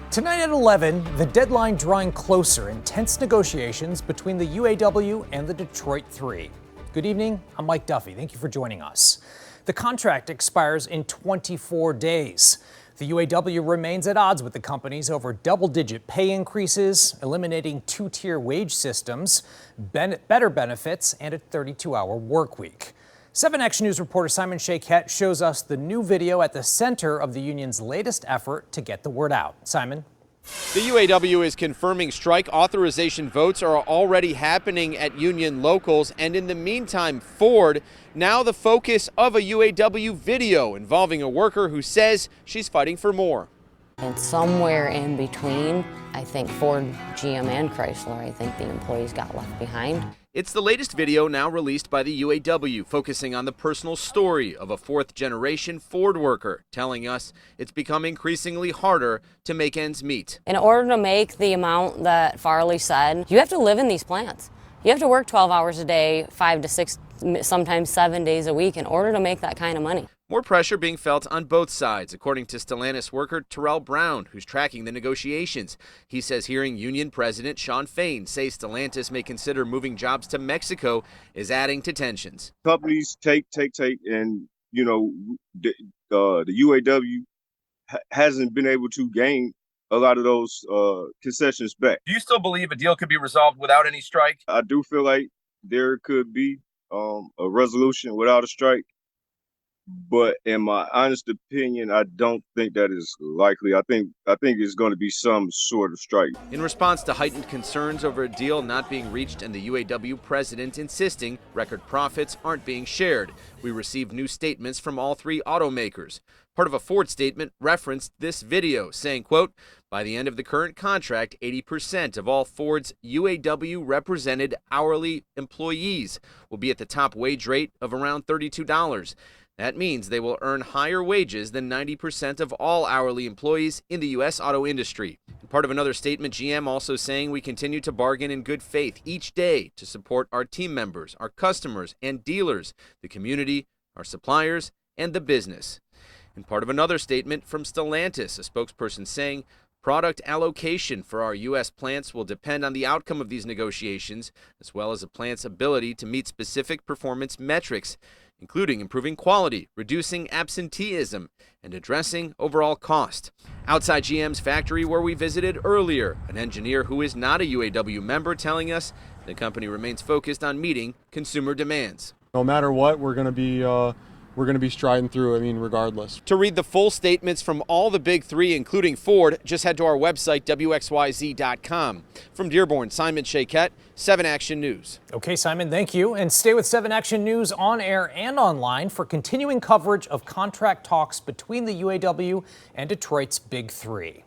Tonight at 11, the deadline drawing closer in tense negotiations between the UAW and the Detroit Three. Good evening, I'm Mike Duffy. Thank you for joining us. The contract expires in 24 days. The UAW remains at odds with the companies over double-digit pay increases, eliminating two-tier wage systems, better benefits, and a 32-hour work week. 7 Action News reporter Simon Shakett shows us the new video at the center of the union's latest effort to get the word out. Simon? The UAW is confirming strike authorization votes are already happening at union locals, and in the meantime, Ford, now the focus of a UAW video involving a worker who says she's fighting for more. And somewhere in between, I think Ford, GM, and Chrysler, I think the employees got left behind. It's the latest video now released by the UAW, focusing on the personal story of a fourth-generation Ford worker, telling us it's become increasingly harder to make ends meet. In order to make the amount that Farley said, you have to live in these plants. You have to work 12 hours a day, 5 to 6, sometimes 7 days a week in order to make that kind of money. More pressure being felt on both sides, according to Stellantis worker Terrell Brown, who's tracking the negotiations. He says hearing Union President Shawn Fain say Stellantis may consider moving jobs to Mexico is adding to tensions. Companies take, and, you know, the UAW hasn't been able to gain a lot of those concessions back. Do you still believe a deal could be resolved without any strike? I do feel like there could be a resolution without a strike. But in my honest opinion, I don't think that is likely. I think it's going to be some sort of strike. In response to heightened concerns over a deal not being reached and the UAW president insisting record profits aren't being shared, we received new statements from all three automakers. Part of a Ford statement referenced this video, saying, quote, by the end of the current contract, 80% of all Ford's UAW represented hourly employees will be at the top wage rate of around $32. That means they will earn higher wages than 90% of all hourly employees in the U.S. auto industry. Part of another statement, GM also saying we continue to bargain in good faith each day to support our team members, our customers and dealers, the community, our suppliers, and the business. And part of another statement from Stellantis, a spokesperson saying product allocation for our U.S. plants will depend on the outcome of these negotiations, as well as a plant's ability to meet specific performance metrics, including improving quality, reducing absenteeism, and addressing overall cost. Outside GM's factory where we visited earlier, an engineer who is not a UAW member telling us the company remains focused on meeting consumer demands. No matter what, we're going to be striding through, regardless. To read the full statements from all the big three, including Ford, just head to our website, WXYZ.com. From Dearborn, Simon Shakett, 7 Action News. Okay, Simon, thank you. And stay with 7 Action News on air and online for continuing coverage of contract talks between the UAW and Detroit's Big Three.